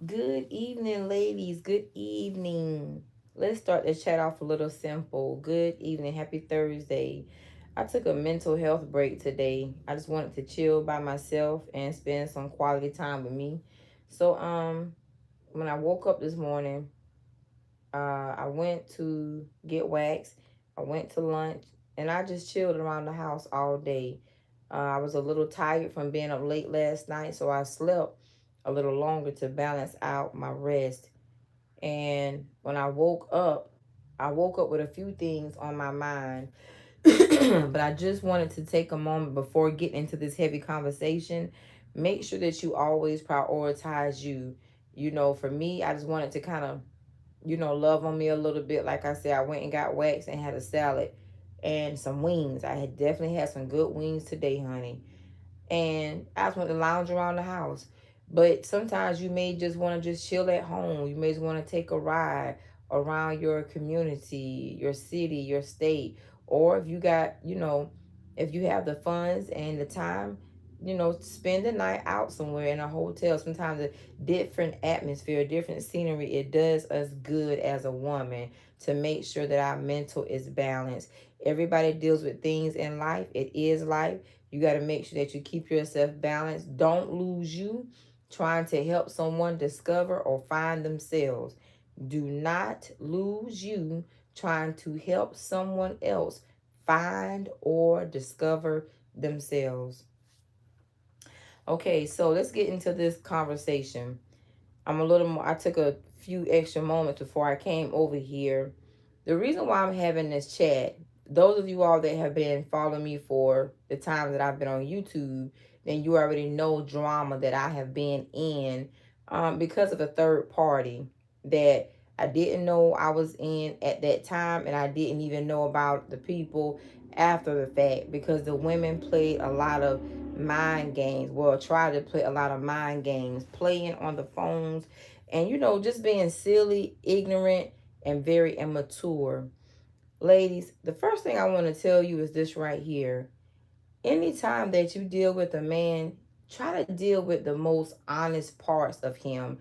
Good evening, ladies. Good evening. Let's start the chat off a little simple. Good evening. Happy Thursday. I took a mental health break today. I just wanted to chill by myself and spend some quality time with me. So when I woke up this morning, I went to get waxed. I went to lunch and I just chilled around the house all day. I was a little tired from being up late last night, so I slept a little longer to balance out my rest. And when I woke up with a few things on my mind. But I just wanted to take a moment before getting into this heavy conversation. Make sure that you always prioritize you. For me, I just wanted to kind of love on me a little bit. Like I said, I went and got waxed and had a salad and some wings. I had definitely had some good wings today, honey. And I just want to lounge around the house. But sometimes you may just want to just chill at home. You may just want to take a ride around your community, your city, your state. Or if you got, if you have the funds and the time, spend the night out somewhere in a hotel. Sometimes a different atmosphere, different scenery, it does us good as a woman to make sure that our mental is balanced. Everybody deals with things in life. It is life. You got to make sure that you keep yourself balanced. Don't lose you trying to help someone discover or find themselves. Do not lose you trying to help someone else find or discover themselves. Okay, so let's get into this conversation. I took a few extra moments before I came over here. The reason why I'm having this chat, those of you all that have been following me for the time that I've been on YouTube, then you already know drama that I have been in because of a third party that I didn't know I was in at that time, and I didn't even know about the people after the fact because the women played a lot of mind games. Well, tried to play a lot of mind games, playing on the phones, and just being silly, ignorant, and very immature. Ladies, the first thing I want to tell you is this right here. Anytime that you deal with a man, try to deal with the most honest parts of him.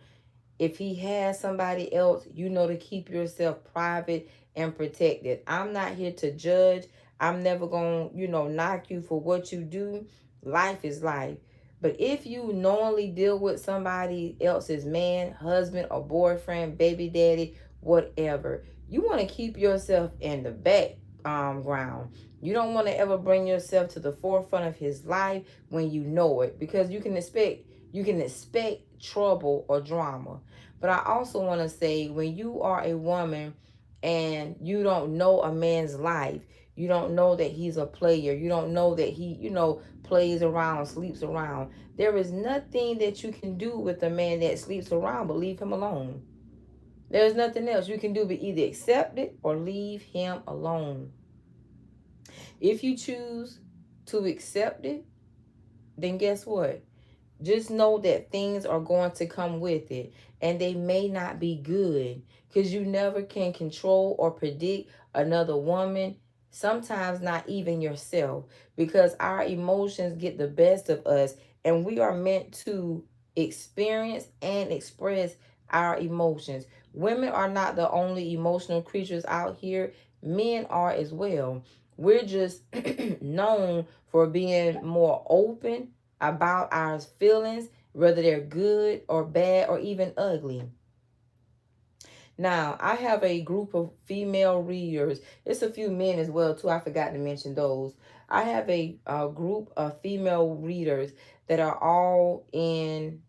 If he has somebody else, to keep yourself private and protected. I'm not here to judge. I'm never going to, knock you for what you do. Life is life. But if you knowingly deal with somebody else's man, husband, or boyfriend, baby daddy, whatever, you want to keep yourself in the background. You don't want to ever bring yourself to the forefront of his life when you know it, because you can expect trouble or drama. But I also want to say, when you are a woman and you don't know a man's life, you don't know that he's a player, you don't know that he, plays around, sleeps around. There is nothing that you can do with a man that sleeps around but leave him alone. There's nothing else you can do but either accept it or leave him alone. If you choose to accept it, then guess what? Just know that things are going to come with it, and they may not be good, because you never can control or predict another woman, sometimes not even yourself, because our emotions get the best of us, and we are meant to experience and express our emotions. Women are not the only emotional creatures out here, men are as well. We're just known for being more open about our feelings, whether they're good or bad or even ugly. Now, I have a group of female readers. It's a few men as well, too. I forgot to mention those. I have a group of female readers that are all in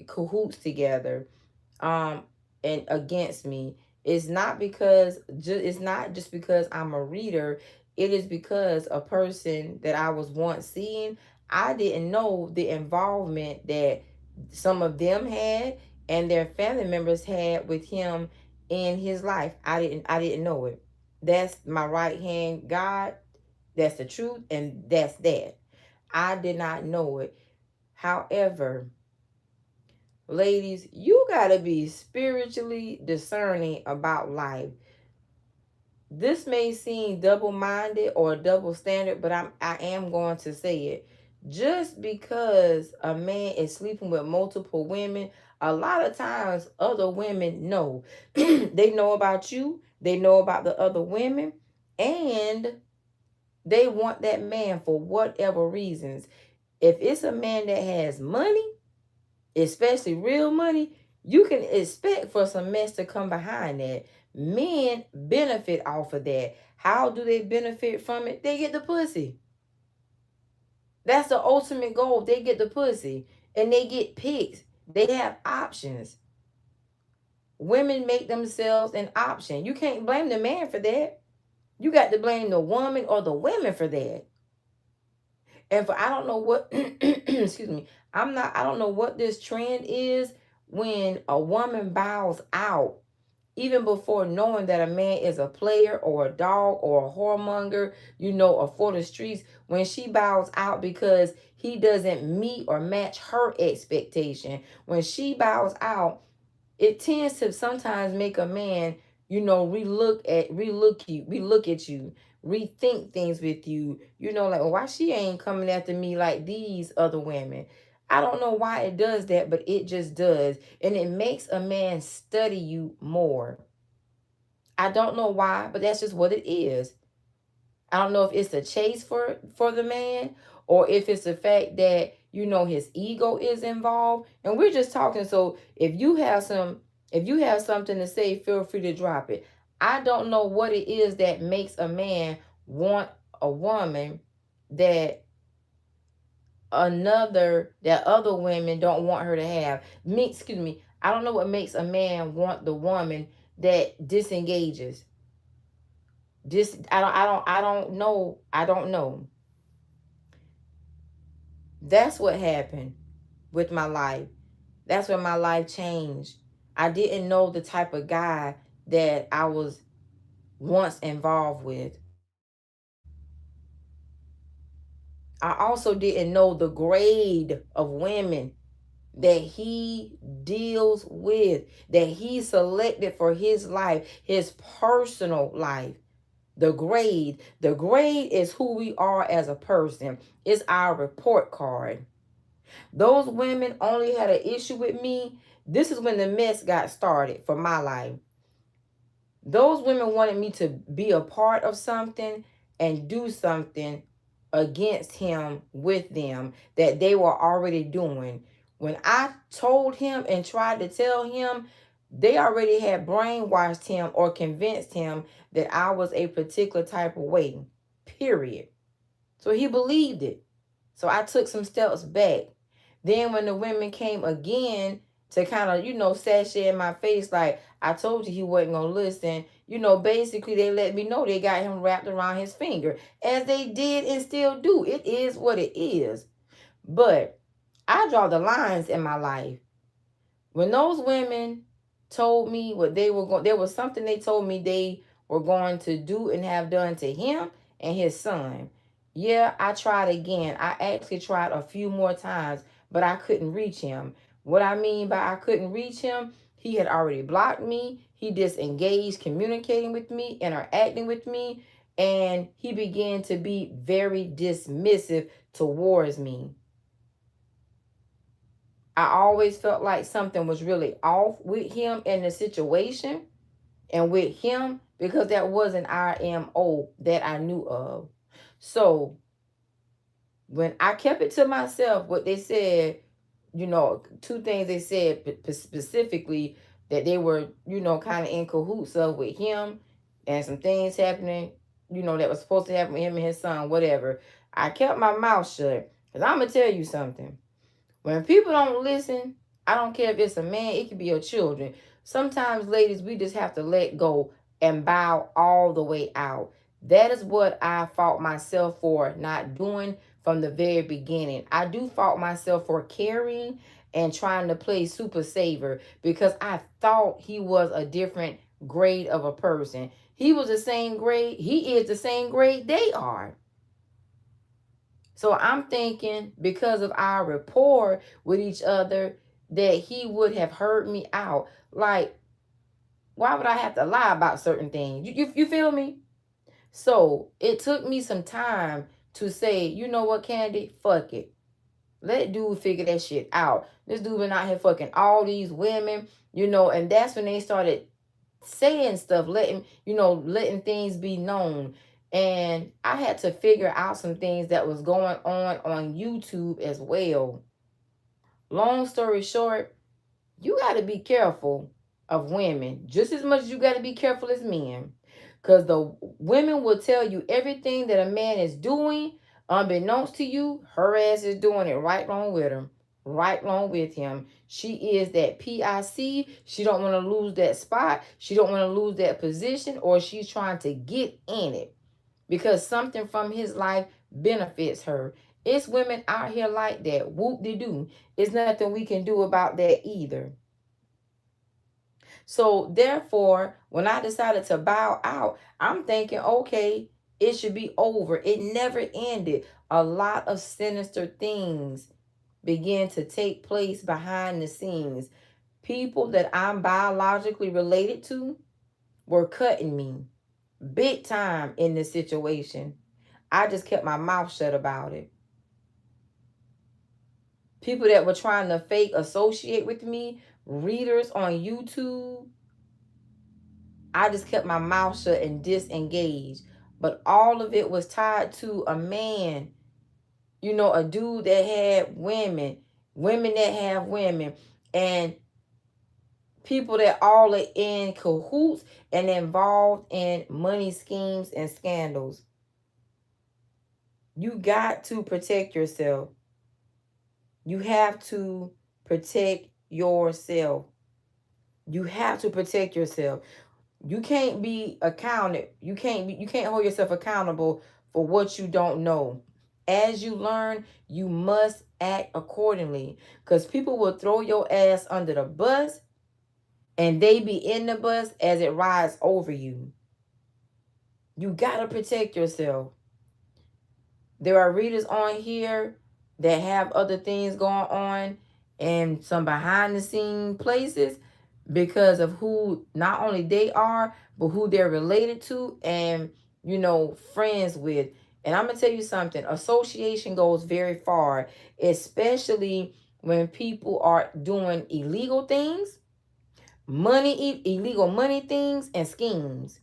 cahoots together, um, and against me. It's not just because I'm a reader. It is because a person that I was once seeing, I didn't know the involvement that some of them had and their family members had with him in his life. I didn't know it. That's my right hand God. That's the truth, and that's that. I did not know it. However, ladies, you got to be spiritually discerning about life. This may seem double-minded or double standard, but I am going to say it. Just because a man is sleeping with multiple women, a lot of times other women know. They know about you, they know about the other women, and they want that man for whatever reasons. If it's a man that has money, especially real money, you can expect for some mess to come behind that. Men benefit off of that. How do they benefit from it? They get the pussy. That's the ultimate goal. They get the pussy and they get picked. They have options. Women make themselves an option. You can't blame the man for that. You got to blame the woman or the women for that. And for I don't know what excuse me, I don't know what this trend is when a woman bows out even before knowing that a man is a player or a dog or a whoremonger, or for the streets, when she bows out because he doesn't meet or match her expectation, when she bows out, it tends to sometimes make a man, relook at you, rethink things with you, like, why she ain't coming after me like these other women. I don't know why it does that, but it just does. And it makes a man study you more. I don't know why, but that's just what it is. I don't know if it's the chase for the man, or if it's the fact that his ego is involved. And we're just talking. So if you have something to say, feel free to drop it. I don't know what it is that makes a man want a woman that other women don't want her to have. Excuse me. I don't know what makes a man want the woman that disengages. I don't know. That's what happened with my life. That's when my life changed. I didn't know the type of guy that I was once involved with. I also didn't know the grade of women that he deals with, that he selected for his life, his personal life. The grade is who we are as a person. It's our report card. Those women only had an issue with me. This is when the mess got started for my life. Those women wanted me to be a part of something and do something against him with them that they were already doing. When I told him and tried to tell him, they already had brainwashed him or convinced him that I was a particular type of way, period. So he believed it. So I took some steps back. Then when the women came again to kind of, sashay in my face, like, I told you he wasn't going to listen, basically they let me know they got him wrapped around his finger, as they did and still do. It is what it is. But I draw the lines in my life. When those women told me what they were going, there was something they told me they were going to do and have done to him and his son. Yeah, I tried again. I actually tried a few more times, but I couldn't reach him. What I mean by I couldn't reach him, he had already blocked me. He disengaged communicating with me, interacting with me, and he began to be very dismissive towards me. I always felt like something was really off with him and the situation and with him, because that wasn't our MO that I knew of. So when I kept it to myself, what they said, two things they said specifically, that they were, kind of in cahoots of with him, and some things happening, that was supposed to happen with him and his son, whatever. I kept my mouth shut, because I'm going to tell you something. When people don't listen, I don't care if it's a man, it could be your children. Sometimes, ladies, we just have to let go and bow all the way out. That is what I fault myself for not doing from the very beginning. I do fault myself for caring and trying to play super saver, because I thought he was a different grade of a person. He was the same grade. He is the same grade they are. So I'm thinking, because of our rapport with each other, that he would have heard me out. Like, why would I have to lie about certain things? You feel me? So it took me some time to say, you know what, Candy, fuck it. Let dude figure that shit out. This dude been out here fucking all these women, and that's when they started saying stuff, letting things be known. And I had to figure out some things that was going on YouTube as well. Long story short, you got to be careful of women just as much as you got to be careful as men. Because the women will tell you everything that a man is doing, unbeknownst to you, her ass is doing it right along with him. Right along with him. She is that PIC. She don't want to lose that spot. She don't want to lose that position, or she's trying to get in it because something from his life benefits her. It's women out here like that. Whoop-de-doo. It's nothing we can do about that either. So therefore, when I decided to bow out, I'm thinking, okay, it should be over. It never ended. A lot of sinister things began to take place behind the scenes. People that I'm biologically related to were cutting me big time in this situation. I just kept my mouth shut about it. People that were trying to fake associate with me, readers on YouTube, I just kept my mouth shut and disengaged. But all of it was tied to a man, a dude that had women, women that have women, and people that all are in cahoots and involved in money schemes and scandals. You got to protect yourself. You have to protect yourself. You have to protect yourself. You can't be accounted. You can't hold yourself accountable for what you don't know. As you learn, you must act accordingly. Because people will throw your ass under the bus and they be in the bus as it rides over you. You gotta protect yourself. There are readers on here that have other things going on and some behind the scene places because of who not only they are, but who they're related to and, friends with. And I'm going to tell you something, association goes very far, especially when people are doing illegal things, illegal money things and schemes.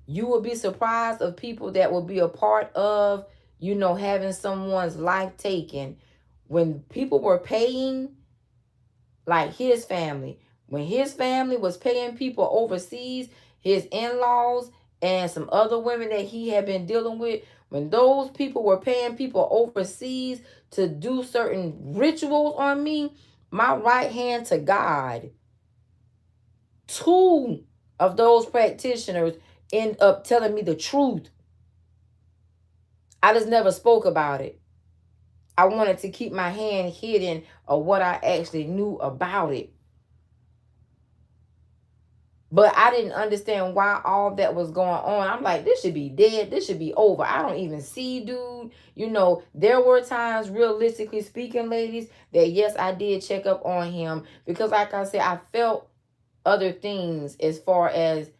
You will be surprised of people that will be a part of, having someone's life taken. When people were paying, like his family, when his family was paying people overseas, his in-laws and some other women that he had been dealing with, when those people were paying people overseas to do certain rituals on me, my right hand to God, 2 of those practitioners end up telling me the truth. I just never spoke about it. I wanted to keep my hand hidden of what I actually knew about it. But I didn't understand why all that was going on. I'm like, this should be dead. This should be over. I don't even see dude. There were times, realistically speaking, ladies, that yes, I did check up on him. Because like I said, I felt other things as far as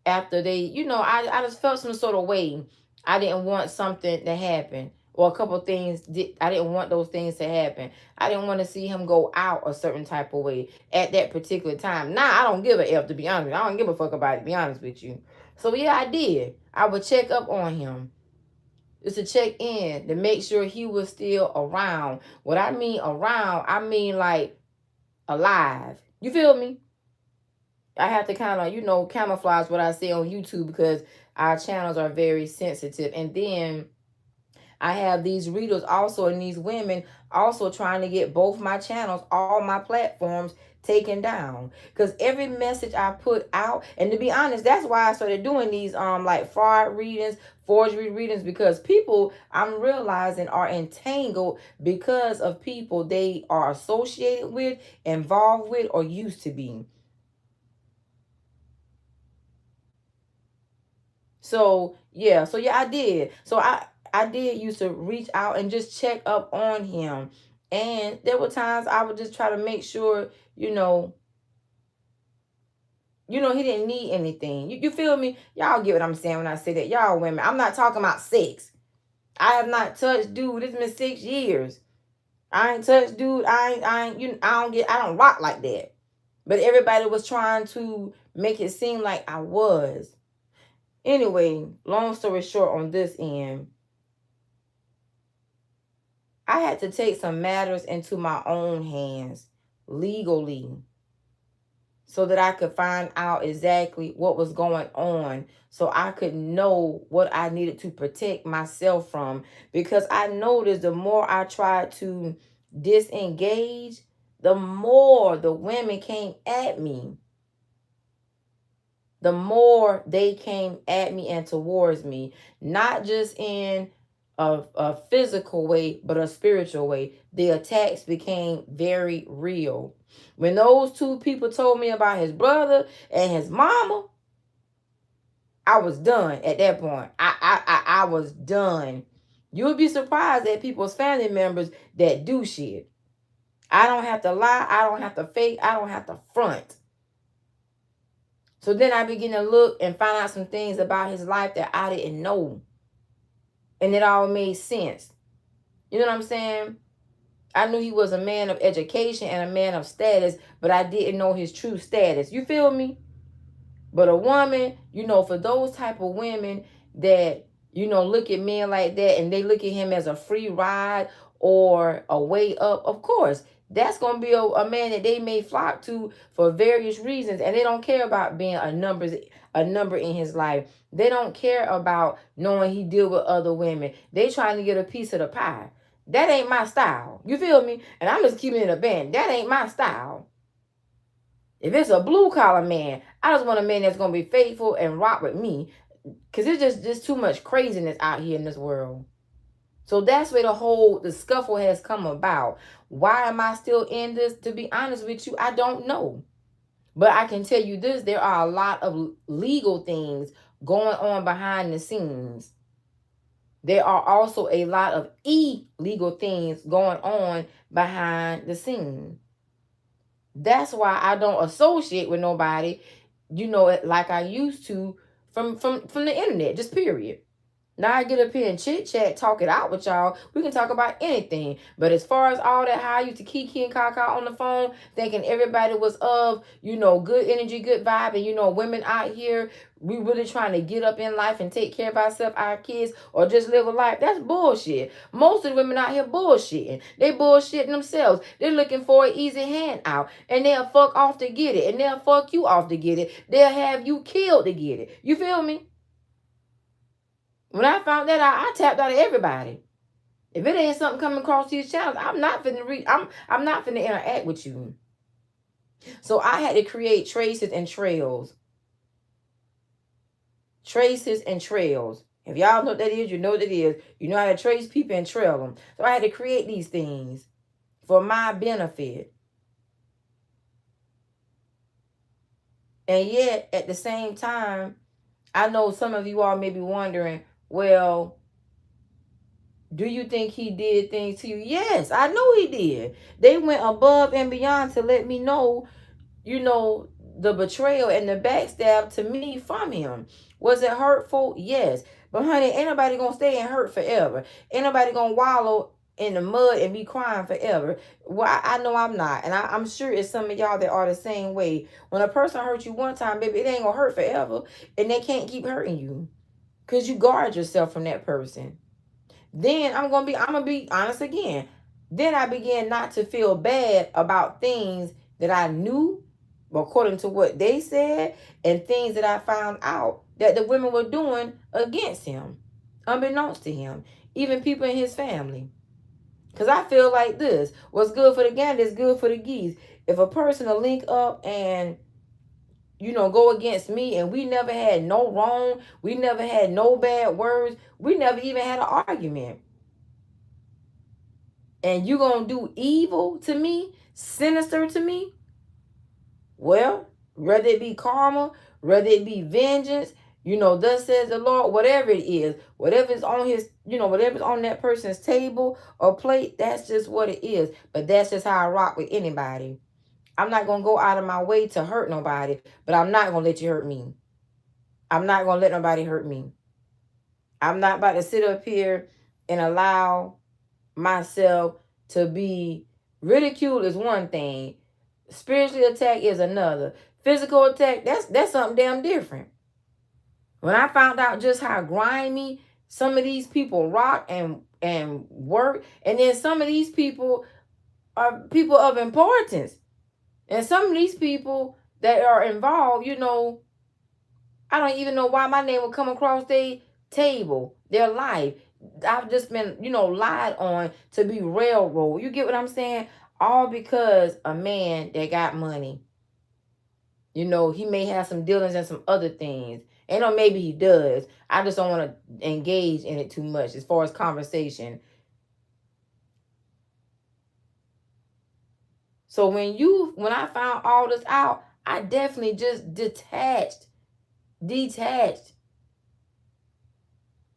after they, I just felt some sort of way. I didn't want something to happen. Or a couple things, I didn't want those things to happen. I didn't want to see him go out a certain type of way at that particular time. Now, I don't give a F, to be honest. I don't give a fuck about it, to be honest with you. So, yeah, I did. I would check up on him. Just to check in, to make sure he was still around. What I mean around, I mean like alive. You feel me? I have to kind of, camouflage what I say on YouTube because our channels are very sensitive. And then I have these readers also and these women also trying to get both my channels, all my platforms taken down. Because every message I put out, and to be honest, that's why I started doing these like fraud readings, forgery readings, because people I'm realizing are entangled because of people they are associated with, involved with, or used to be. So yeah, I did. So I did used to reach out and just check up on him. And there were times I would just try to make sure, he didn't need anything. You feel me? Y'all get what I'm saying when I say that. Y'all women, I'm not talking about sex. I have not touched dude. It's been 6 years. I ain't touch dude. I don't rock like that. But everybody was trying to make it seem like I was. Anyway, long story short on this end, I had to take some matters into my own hands legally so that I could find out exactly what was going on, so I could know what I needed to protect myself from. Because I noticed the more I tried to disengage, the more the women came at me. The more they came at me and towards me, not just in a physical way, but a spiritual way. The attacks became very real. When those two people told me about his brother and his mama, I was done at that point. I was done. You would be surprised at people's family members that do shit. I don't have to lie. I don't have to fake. I don't have to front. So then I begin to look and find out some things about his life that I didn't know. And it all made sense. You know what I'm saying? I knew he was a man of education and a man of status, but I didn't know his true status. You feel me? But a woman, for those type of women that, look at men like that and they look at him as a free ride or a way up, of course, that's going to be a man that they may flock to for various reasons. And they don't care about being a number in his life. They don't care about knowing he deal with other women. They trying to get a piece of the pie. That ain't my style. You feel me? And I'm just keeping it a band. That ain't my style. If it's a blue collar man, I just want a man that's gonna be faithful and rock with me, because it's just too much craziness out here in this world. So that's where the scuffle has come about. Why am I still in this? To be honest with you, I don't know. But I can tell you this: there are a lot of legal things going on behind the scenes. There are also a lot of illegal things going on behind the scenes. That's why I don't associate with nobody, like I used to from the internet, just period. Now I get up here and chit chat, talk it out with y'all. We can talk about anything. But as far as all that, how I used to kiki and kaka on the phone, thinking everybody was of, good energy, good vibe, and women out here, we really trying to get up in life and take care of ourselves, our kids, or just live a life. That's bullshit. Most of the women out here bullshitting. They bullshitting themselves. They're looking for an easy handout. And they'll fuck off to get it. And they'll fuck you off to get it. They'll have you killed to get it. You feel me? When I found that out, I tapped out of everybody. If it ain't something coming across these channels, I'm not finna interact with you. So I had to create traces and trails. Traces and trails. If y'all know what that is, you know what it is. You know how to trace people and trail them. So I had to create these things for my benefit. And yet, at the same time, I know some of you all may be wondering, well, do you think he did things to you? Yes, I know he did. They went above and beyond to let me know, the betrayal and the backstab to me from him. Was it hurtful? Yes. But honey, ain't nobody gonna stay in hurt forever. Ain't nobody gonna wallow in the mud and be crying forever. Well, I know I'm not. And I'm sure it's some of y'all that are the same way. When a person hurts you one time, baby, it ain't gonna hurt forever. And they can't keep hurting you. Because you guard yourself from that person. Then I'm gonna be honest again. Then I began not to feel bad about things that I knew, according to what they said, and things that I found out that the women were doing against him, unbeknownst to him, even people in his family. Because I feel like this: what's good for the gander is good for the geese. If a person will link up and go against me, and we never had no wrong, we never had no bad words, we never even had an argument, and you gonna do evil to me, sinister to me, well, whether it be karma, whether it be vengeance, thus says the Lord, whatever it is, whatever's on whatever's on that person's table or plate, that's just what it is. But that's just how I rock with anybody. I'm not gonna go out of my way to hurt nobody, but I'm not gonna let you hurt me. I'm not gonna let nobody hurt me. I'm not about to sit up here and allow myself to be ridiculed is one thing. Spiritually attacked is another. Physical attack, that's something damn different. When I found out just how grimy some of these people rock and work, and then some of these people are people of importance. And some of these people that are involved, I don't even know why my name would come across their table, their life. I've just been, lied on to be railroad. You get what I'm saying? All because a man that got money. He may have some dealings and some other things. And maybe he does. I just don't want to engage in it too much as far as conversation. So when I found all this out, I definitely just detached.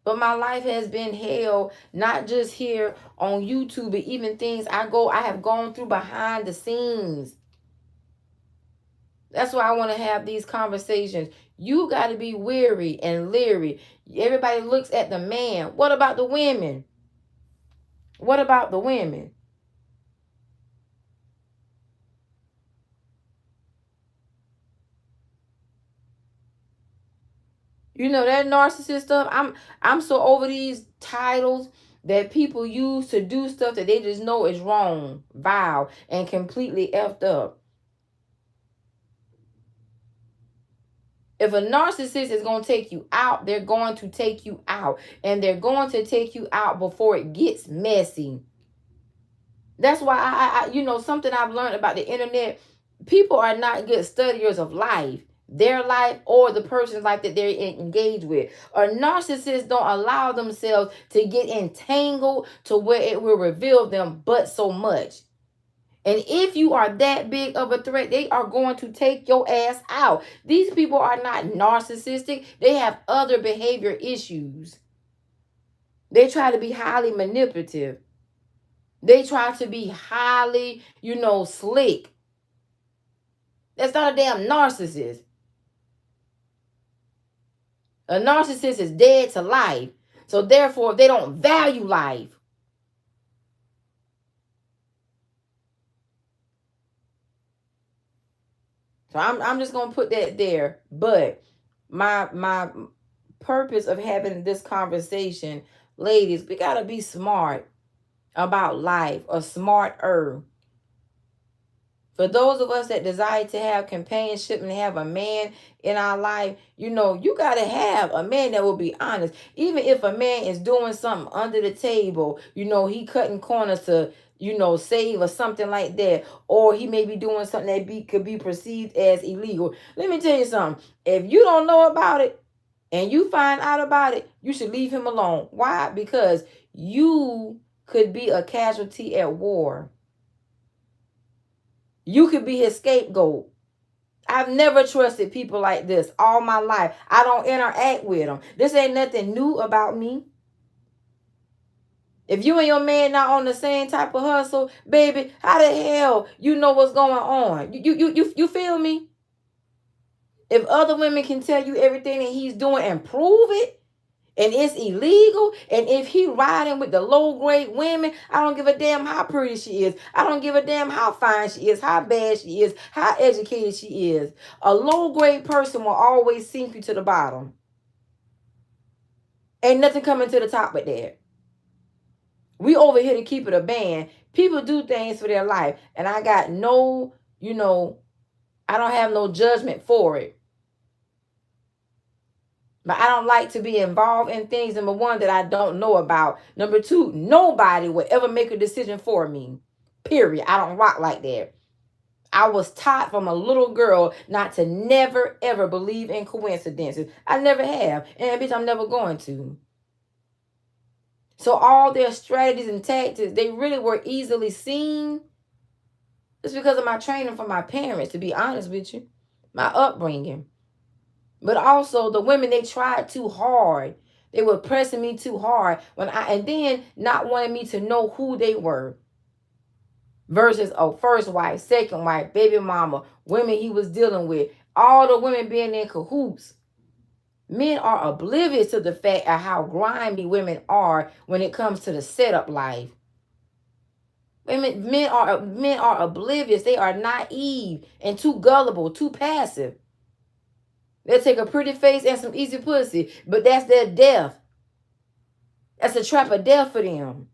But my life has been hell, not just here on YouTube, but even things I have gone through behind the scenes. That's why I want to have these conversations. You got to be weary and leery. Everybody looks at the man. What about the women? What about the women? That narcissist stuff. I'm so over these titles that people use to do stuff that they just know is wrong, vile, and completely effed up. If a narcissist is going to take you out, they're going to take you out. And they're going to take you out before it gets messy. That's why I something I've learned about the internet. People are not good studiers of life, their life or the person's life that they're engaged with. A narcissist don't allow themselves to get entangled to where it will reveal them but so much. And if you are that big of a threat, they are going to take your ass out. These people are not narcissistic. They have other behavior issues. They try to be highly manipulative. They try to be highly, slick. That's not a damn narcissist. A narcissist is dead to life. So therefore, they don't value life. So I'm just gonna put that there. But my purpose of having this conversation, ladies, we gotta be smart about life, or smarter. For those of us that desire to have companionship and have a man in our life, you got to have a man that will be honest. Even if a man is doing something under the table, he cutting corners to, save or something like that. Or he may be doing something that could be perceived as illegal. Let me tell you something. If you don't know about it and you find out about it, you should leave him alone. Why? Because you could be a casualty at war. You could be his scapegoat. I've never trusted people like this all my life. I don't interact with them. This ain't nothing new about me. If you and your man not on the same type of hustle, baby, how the hell you know what's going on? You feel me? If other women can tell you everything that he's doing and prove it, and it's illegal, and if he riding with the low grade women, I don't give a damn how pretty she is. I don't give a damn how fine she is, how bad she is, how educated she is. A low grade person will always sink you to the bottom. Ain't nothing coming to the top but that. We over here to keep it a band. People do things for their life, and I got no, I don't have no judgment for it. But I don't like to be involved in things, number one, that I don't know about. Number two, nobody will ever make a decision for me. Period. I don't rock like that. I was taught from a little girl not to never, ever believe in coincidences. I never have. And bitch, I'm never going to. So all their strategies and tactics, they really were easily seen. It's because of my training from my parents, to be honest with you. My upbringing. But also the women, they tried too hard. They were pressing me too hard and then not wanting me to know who they were. Versus first wife, second wife, baby mama, women he was dealing with. All the women being in cahoots. Men are oblivious to the fact of how grimy women are when it comes to the setup life. Men are oblivious. They are naive and too gullible, too passive. They'll take a pretty face and some easy pussy, but that's their death. That's a trap of death for them.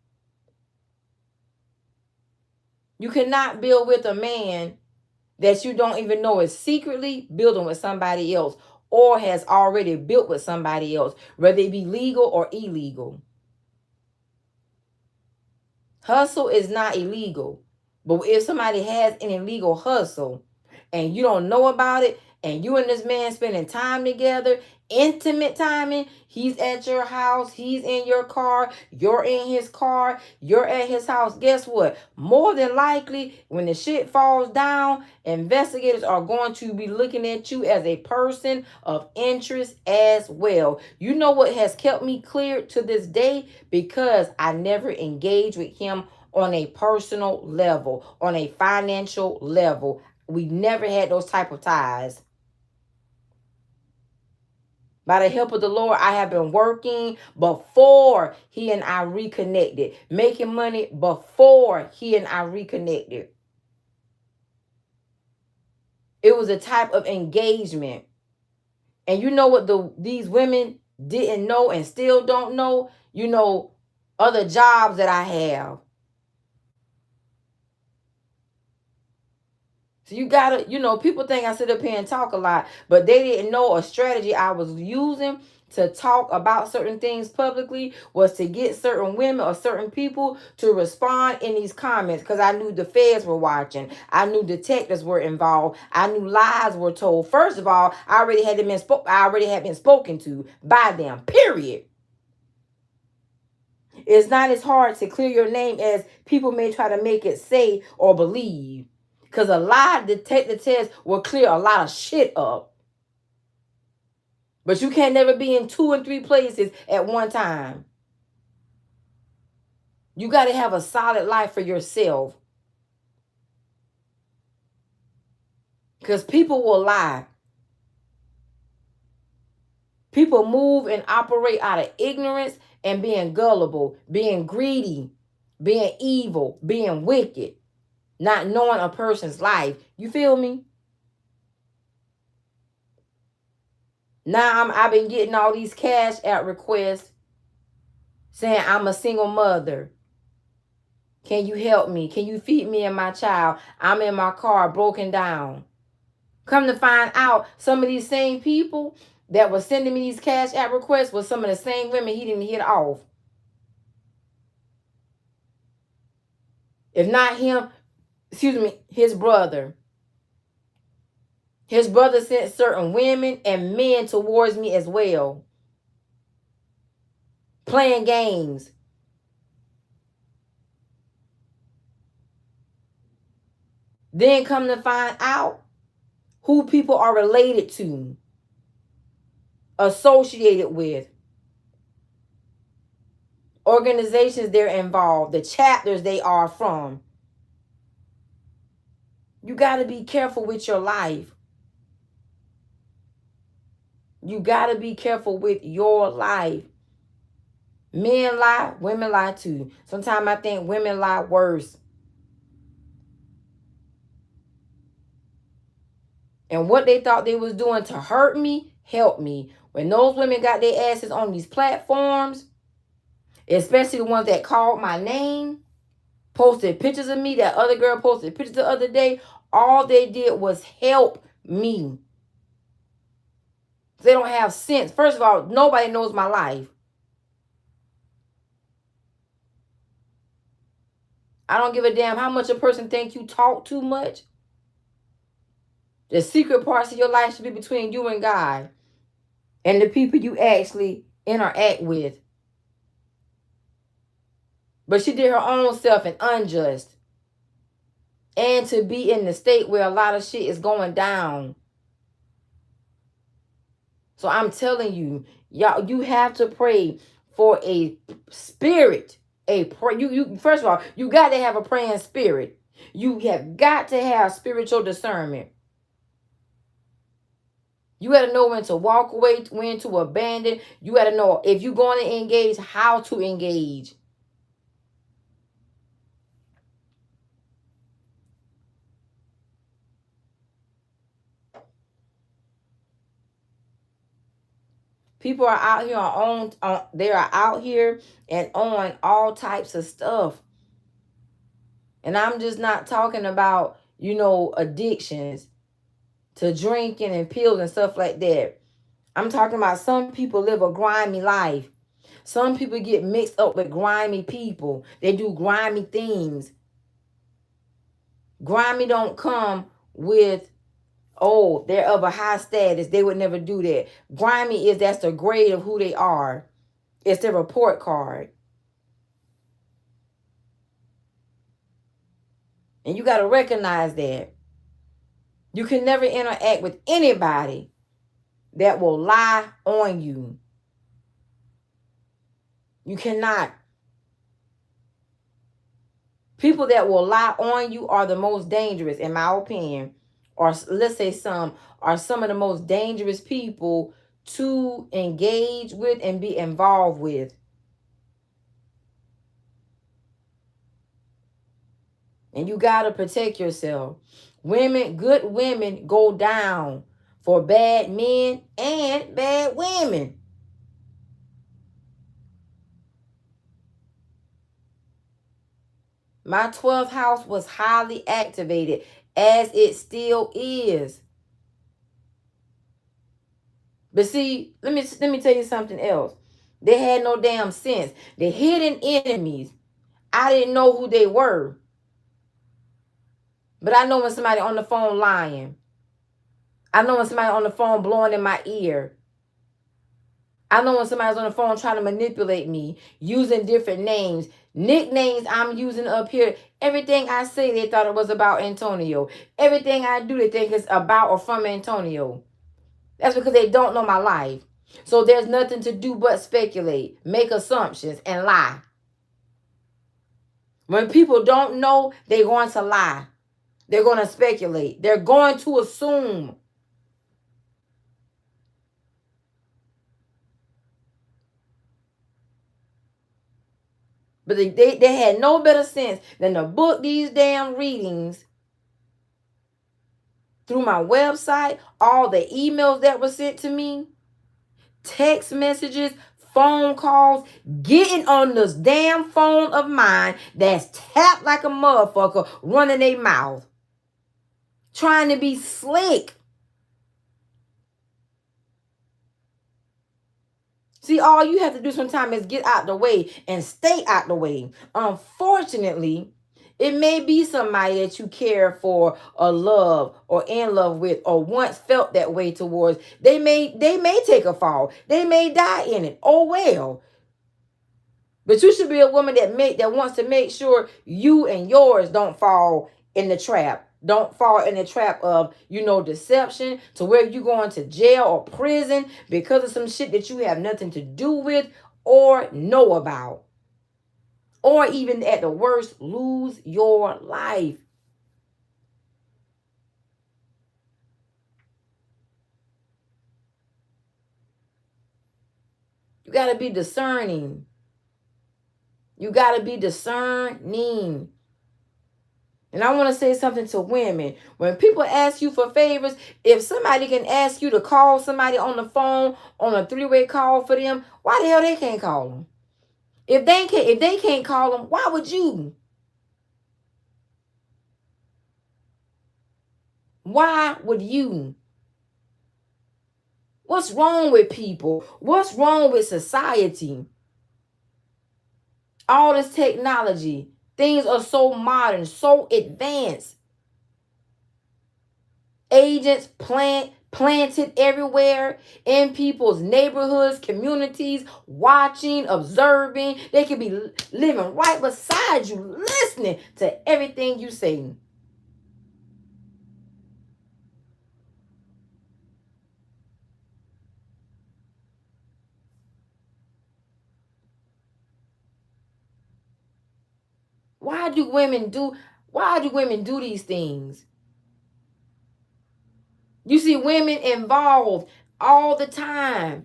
You cannot build with a man that you don't even know is secretly building with somebody else or has already built with somebody else, whether it be legal or illegal. Hustle is not illegal. But if somebody has an illegal hustle and you don't know about it, and you and this man spending time together, intimate timing, he's at your house, he's in your car, you're in his car, you're at his house, guess what? More than likely, when the shit falls down, investigators are going to be looking at you as a person of interest as well. You know what has kept me clear to this day? Because I never engaged with him on a personal level, on a financial level. We never had those type of ties. By the help of the Lord, I have been working before he and I reconnected, making money before he and I reconnected. It was a type of engagement. And you know what these women didn't know and still don't know? You know, other jobs that I have. So you gotta, people think I sit up here and talk a lot, but they didn't know a strategy I was using to talk about certain things publicly was to get certain women or certain people to respond in these comments, because I knew the feds were watching. I knew detectives were involved. I knew lies were told. First of all, I already had been spoken to by them, period. It's not as hard to clear your name as people may try to make it say or believe. Because a lie detector test will clear a lot of shit up. But you can't never be in 2 and 3 places at one time. You got to have a solid life for yourself. Because people will lie. People move and operate out of ignorance and being gullible, being greedy, being evil, being wicked, not knowing a person's life. You feel me? Now I've been getting all these Cash App requests saying I'm a single mother. Can you help me? Can you feed me and my child? I'm in my car broken down. Come to find out, some of these same people that were sending me these Cash App requests was some of the same women he didn't hit off. If not him, his brother. His brother sent certain women and men towards me as well. Playing games. Then come to find out who people are related to, associated with, organizations they're involved, the chapters they are from. You got to be careful with your life. You got to be careful with your life. Men lie, women lie too. Sometimes I think women lie worse. And what they thought they was doing to hurt me, helped me. When those women got their asses on these platforms, especially the ones that called my name, posted pictures of me, that other girl posted pictures the other day, all they did was help me. They don't have sense. First of all, nobody knows my life. I don't give a damn how much a person thinks you talk too much. The secret parts of your life should be between you and God and the people you actually interact with. But she did her own self and unjust. And to be in the state where a lot of shit is going down. So I'm telling you, y'all, you have to pray for a spirit. First of all, you got to have a praying spirit. You have got to have spiritual discernment. You got to know when to walk away, when to abandon. You got to know if you're going to engage, how to engage. People are out here they are out here and on all types of stuff. And I'm just not talking about, addictions to drinking and pills and stuff like that. I'm talking about some people live a grimy life. Some people get mixed up with grimy people. They do grimy things. Grimy don't come with, oh, they're of a high status. They would never do that. Grimy that's the grade of who they are. It's their report card. And you got to recognize that. You can never interact with anybody that will lie on you. You cannot. People that will lie on you are the most dangerous, in my opinion. Or let's say some of the most dangerous people to engage with and be involved with. And you got to protect yourself. Good women go down for bad men and bad women. My 12th house was highly activated, as it still is. But see, let me tell you something else. They had no damn sense. The hidden enemies, I didn't know who they were. But I know when somebody on the phone lying. I know when somebody on the phone blowing in my ear. I know when somebody's on the phone trying to manipulate me, using different names, nicknames I'm using up here. Everything I say, they thought it was about Antonio. Everything I do, they think it's about or from Antonio. That's because they don't know my life. So there's nothing to do but speculate, make assumptions, and lie. When people don't know, they're going to lie. They're going to speculate. They're going to assume. But they had no better sense than to book these damn readings through my website, all the emails that were sent to me, text messages, phone calls, getting on this damn phone of mine that's tapped like a motherfucker, running their mouth, trying to be slick. See, all you have to do sometimes is get out the way and stay out the way. Unfortunately, it may be somebody that you care for or love or in love with or once felt that way towards. They may take a fall. They may die in it. Oh well. But you should be a woman that wants to make sure you and yours don't fall in the trap. Don't fall in the trap of, deception to where you going to jail or prison because of some shit that you have nothing to do with or know about. Or even at the worst, lose your life. You got to be discerning. You got to be discerning. And I want to say something to women. When people ask you for favors, if somebody can ask you to call somebody on the phone on a 3-way call for them, why the hell they can't call them? If they can't call them, why would you? Why would you? What's wrong with people? What's wrong with society? All this technology, things are so modern, so advanced. Agents planted everywhere in people's neighborhoods, communities, watching, observing. They could be living right beside you, listening to everything you say. Why do women do these things? You see women involved all the time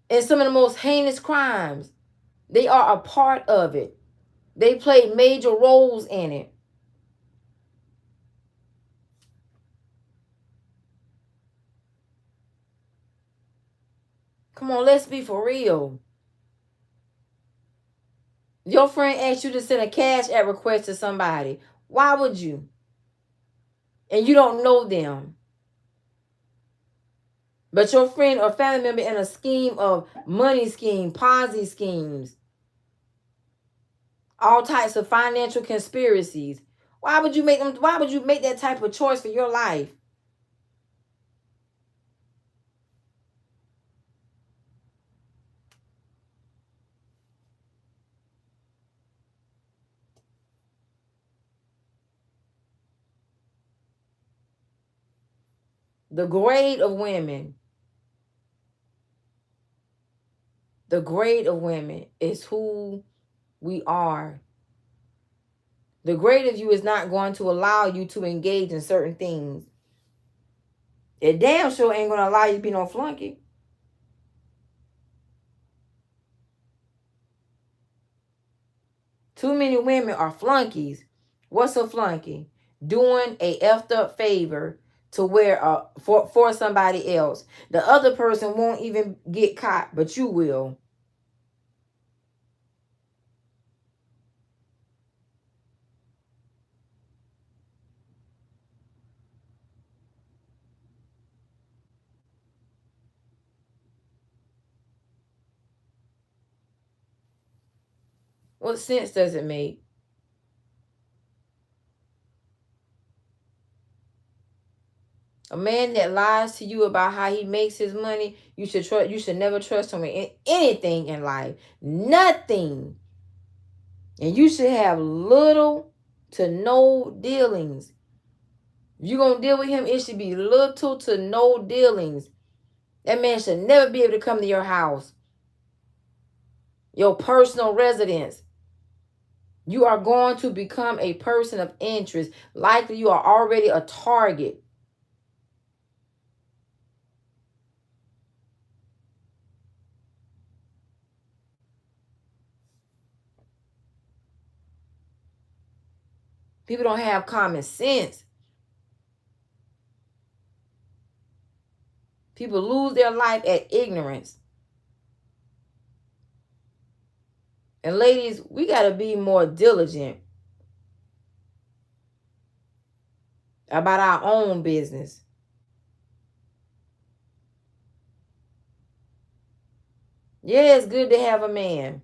in some of the most heinous crimes. They are a part of it. They play major roles in it. Come on, let's be for real. Your friend asked you to send a cash app request to somebody. Why would you? And you don't know them. But your friend or family member in a scheme of money scheme, Ponzi schemes, all types of financial conspiracies. Why would you make them? Why would you make that type of choice for your life? The grade of women, the grade of women is who we are. The grade of you is not going to allow you to engage in certain things. It damn sure ain't going to allow you to be no flunky. Too many women are flunkies. What's a flunky? Doing a effed up favor to where for somebody else. The other person won't even get caught, but you will. What sense does it make? A man that lies to you about how he makes his money, you should trust. You should never trust him in anything in life. Nothing. And you should have little to no dealings. If you're going to deal with him, it should be little to no dealings. That man should never be able to come to your house, your personal residence. You are going to become a person of interest. Likely you are already a target. People don't have common sense. People lose their life at ignorance. And ladies, we got to be more diligent about our own business. Yeah, it's good to have a man,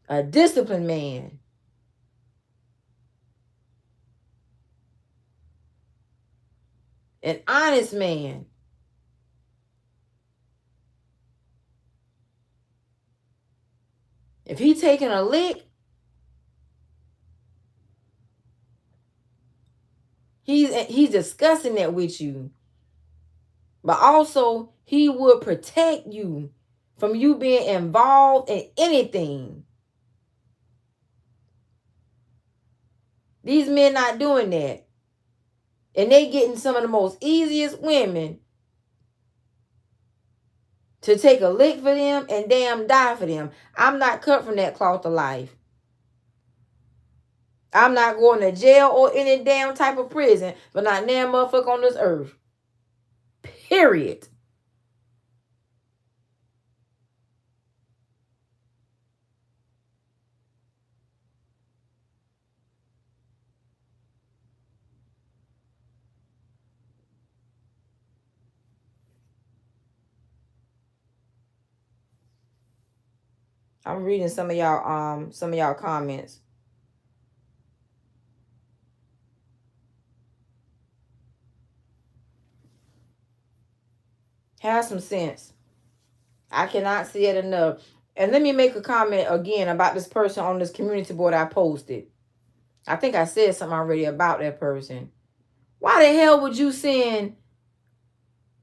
a disciplined man, an honest man. If he's taking a lick, he's discussing that with you. But also, he will protect you from you being involved in anything. These men not doing that. And they getting some of the most easiest women to take a lick for them and damn die for them. I'm not cut from that cloth of life. I'm not going to jail or any damn type of prison for not damn motherfucker on this earth. Period. I'm reading some of y'all comments. Have some sense. I cannot see it enough. And let me make a comment again about this person on this community board I posted. I think I said something already about that person. Why the hell would you send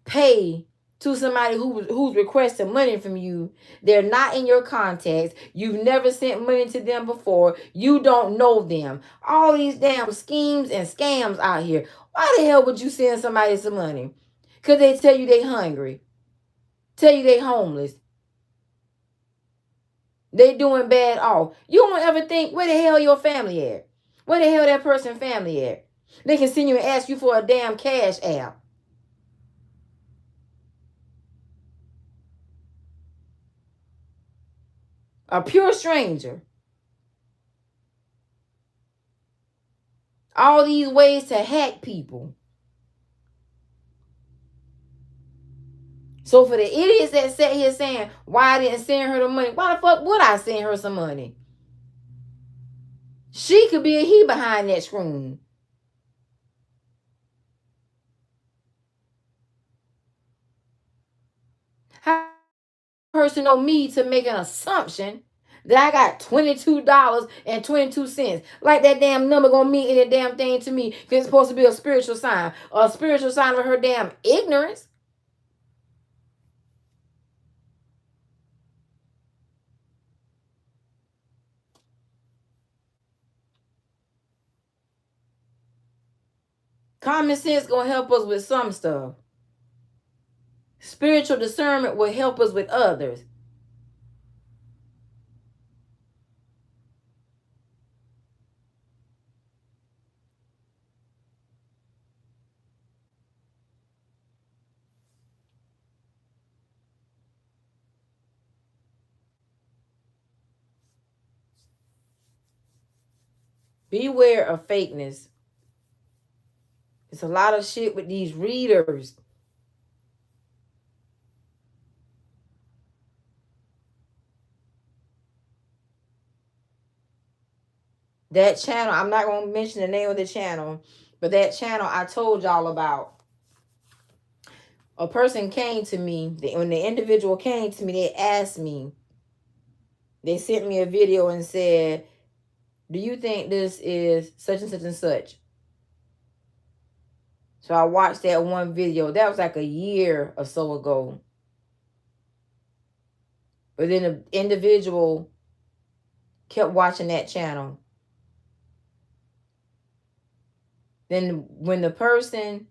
pay to somebody who's requesting money from you? They're not in your contacts. You've never sent money to them before. You don't know them. All these damn schemes and scams out here. Why the hell would you send somebody some money? Because they tell you they hungry. Tell you they homeless. They doing bad off. You don't ever think, where the hell your family at? Where the hell that person family at? They can send you and ask you for a damn cash app. A pure stranger. All these ways to hack people. So for the idiots that sat here saying, why I didn't send her the money, why the fuck would I send her some money? She could be a he behind that screen. How a person know me to make an assumption that I got $22.22. Like that damn number gonna mean any damn thing to me because it's supposed to be a spiritual sign. Or a spiritual sign of her damn ignorance. Common sense gonna help us with some stuff. Spiritual discernment will help us with others. Beware of fakeness. It's a lot of shit with these readers. That channel, I'm not going to mention the name of the channel, but that channel I told y'all about. A person came to me, when the individual came to me, they asked me, they sent me a video and said, do you think this is such and such and such? So I watched that one video. That was like a year or so ago. But then the individual kept watching that channel. Then when the person,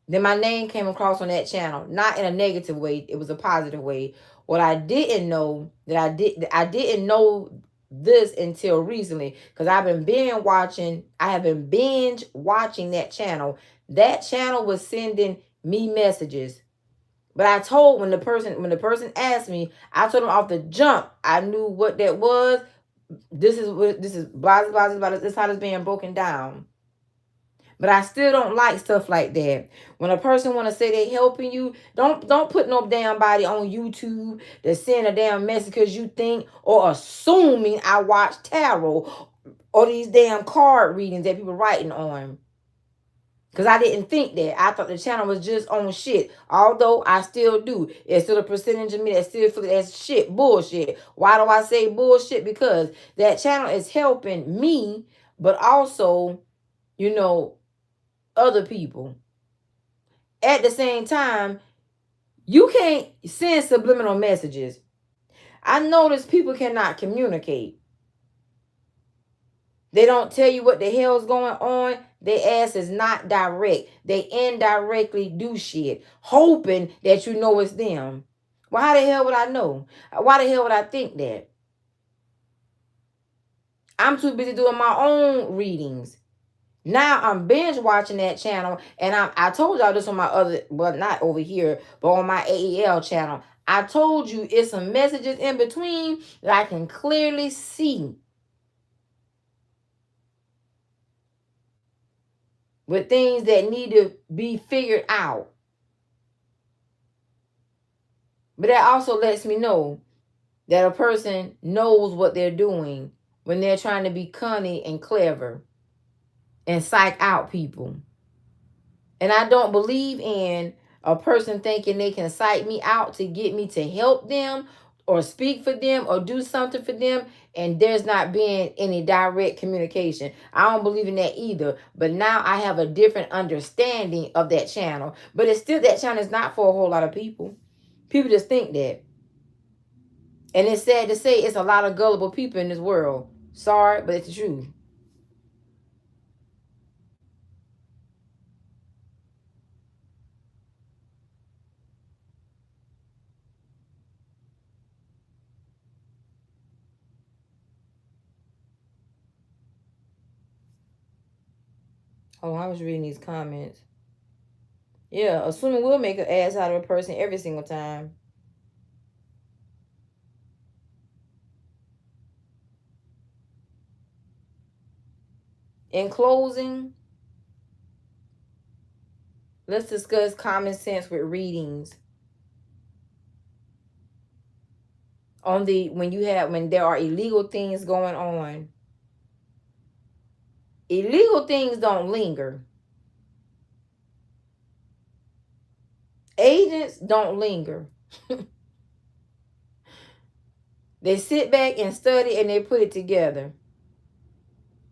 then my name came across on that channel, not in a negative way, it was a positive way. What I didn't know, I didn't know this until recently, because I have been binge watching that channel. That channel was sending me messages. But I told when the person asked me, I told them off the jump, I knew what that was. This is blah blah blah. This is how it's being broken down. But I still don't like stuff like that. When a person want to say they helping you, don't put no damn body on YouTube to send a damn message because you think or assuming I watch tarot or these damn card readings that people writing on. Because I didn't think that. I thought the channel was just on shit. Although I still do. It's still a percentage of me that still feel that's shit, bullshit. Why do I say bullshit? Because that channel is helping me, but also, you know, other people. At the same time, you can't send subliminal messages. I notice people cannot communicate. They don't tell you what the hell's going on. Their ass is not direct. They indirectly do shit, hoping that you know it's them. Well, how the hell would I know? Why the hell would I think that? I'm too busy doing my own readings. Now I'm binge watching that channel, and I told y'all this on my other, well, not over here, but on my AEL channel. I told you it's some messages in between that I can clearly see with things that need to be figured out. But that also lets me know that a person knows what they're doing when they're trying to be cunning and clever and psych out people. And I don't believe in a person thinking they can psych me out to get me to help them or speak for them or do something for them, and there's not being any direct communication. I don't believe in that either. But now I have a different understanding of that channel. But it's still, that channel is not for a whole lot of people. People just think that. And it's sad to say it's a lot of gullible people in this world. Sorry, but it's the truth. Oh, I was reading these comments. Yeah, assuming we'll make an ass out of a person every single time. In closing, let's discuss common sense with readings. When there are illegal things going on, illegal things don't linger. Agents don't linger. They sit back and study and they put it together.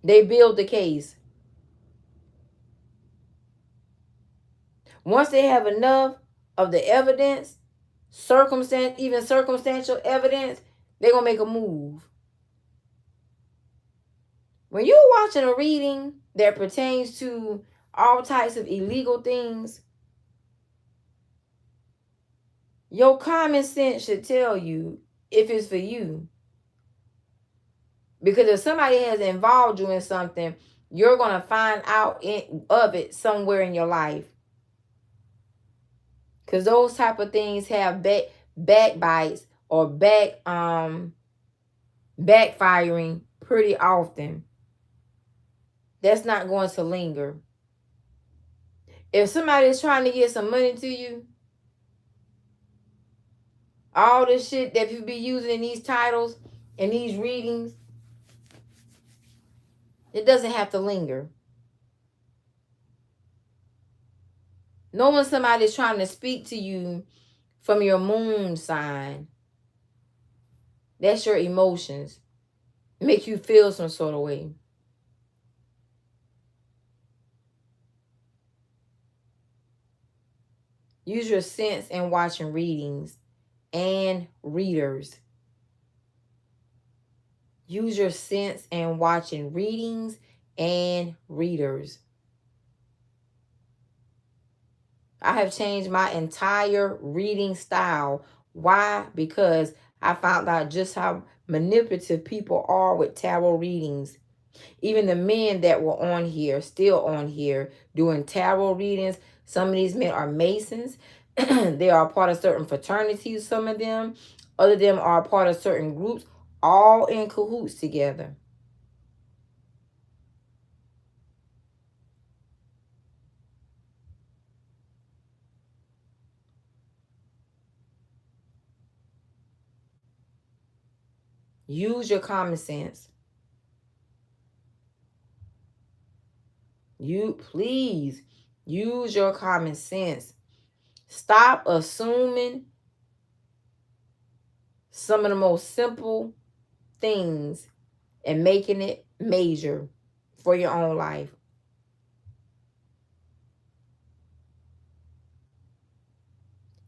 They build the case. Once they have enough of the evidence, even circumstantial evidence, they're going to make a move. When you're watching a reading that pertains to all types of illegal things, your common sense should tell you if it's for you. Because if somebody has involved you in something, you're going to find out of it somewhere in your life. Because those type of things have backbites or backfiring pretty often. That's not going to linger. If somebody is trying to get some money to you, all the shit that you be using in these titles and these readings, it doesn't have to linger. Knowing somebody is trying to speak to you from your moon sign, that's your emotions. Make you feel some sort of way. Use your sense in watching readings and readers. Use your sense in watching readings and readers. I have changed my entire reading style. Why? Because I found out just how manipulative people are with tarot readings. Even the men that were on here, still on here, doing tarot readings. Some of these men are Masons. They are part of certain fraternities, some of them. Other of them are part of certain groups, all in cahoots together. Use your common sense. Please use your common sense. Stop assuming some of the most simple things and making it major for your own life.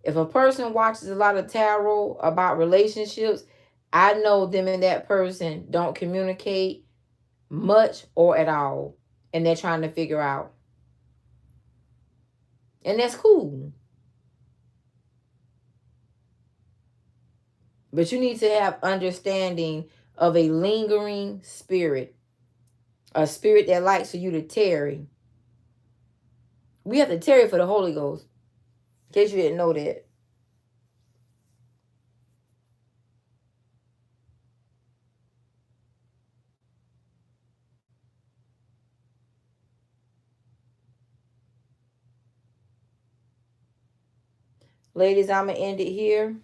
If a person watches a lot of tarot about relationships, I know them and that person don't communicate much or at all. And they're trying to figure out. And that's cool. But you need to have understanding of a lingering spirit. A spirit that likes for you to tarry. We have to tarry for the Holy Ghost. In case you didn't know that. Ladies, I'm going to end it here.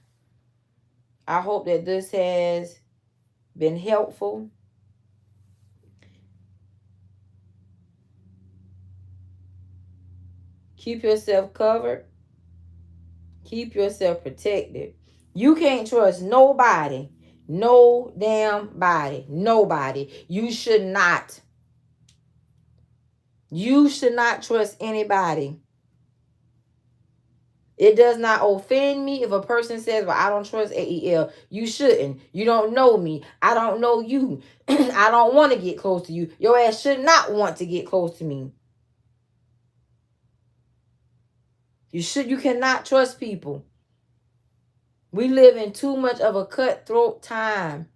I hope that this has been helpful. Keep yourself covered. Keep yourself protected. You can't trust nobody. No damn body. Nobody. You should not. You should not trust anybody. It does not offend me if a person says, well, I don't trust AEL. You shouldn't. You don't know me. I don't know you. I don't want to get close to you. Your ass should not want to get close to me. You cannot trust people. We live in too much of a cutthroat time.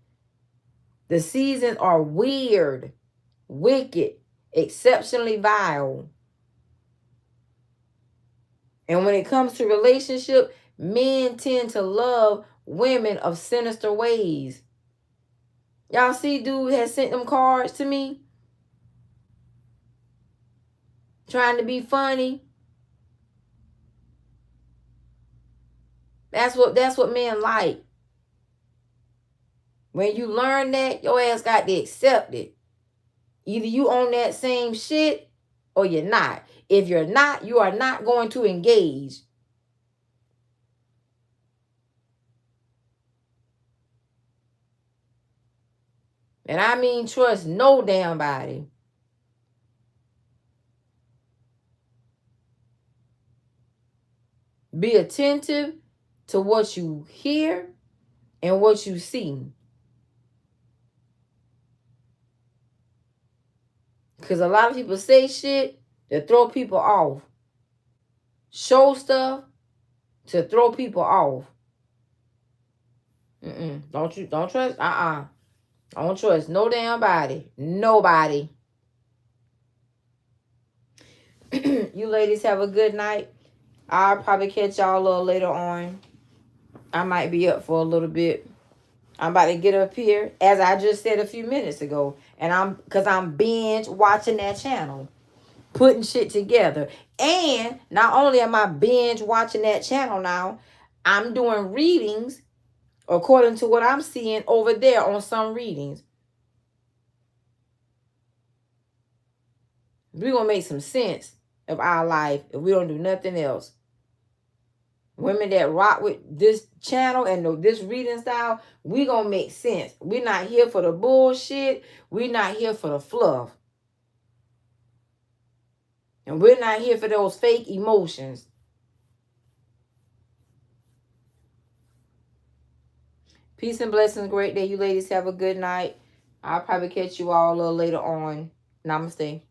The seasons are weird, wicked, exceptionally vile. And when it comes to relationship, men tend to love women of sinister ways. Y'all see dude has sent them cards to me? trying to be funny. That's what men like. When you learn that, your ass got to accept it. Either you own that same shit or you're not. If you're not, you are not going to engage. And I mean trust no damn body. Be attentive to what you hear and what you see. Because a lot of people say shit to throw people off. Show stuff to throw people off. Don't trust. Don't trust no damn body. Nobody. You ladies have a good night. I'll probably catch y'all a little later on. I might be up for a little bit. I'm about to get up here, as I just said a few minutes ago. And because I'm binge watching that channel. Putting shit together. And not only am I binge watching that channel now, I'm doing readings according to what I'm seeing over there on some readings. We're going to make some sense of our life if we don't do nothing else. Women that rock with this channel and this reading style, we going to make sense. We're not here for the bullshit. We're not here for the fluff. And we're not here for those fake emotions. Peace and blessings. Great day. You ladies have a good night. I'll probably catch you all a little later on. Namaste.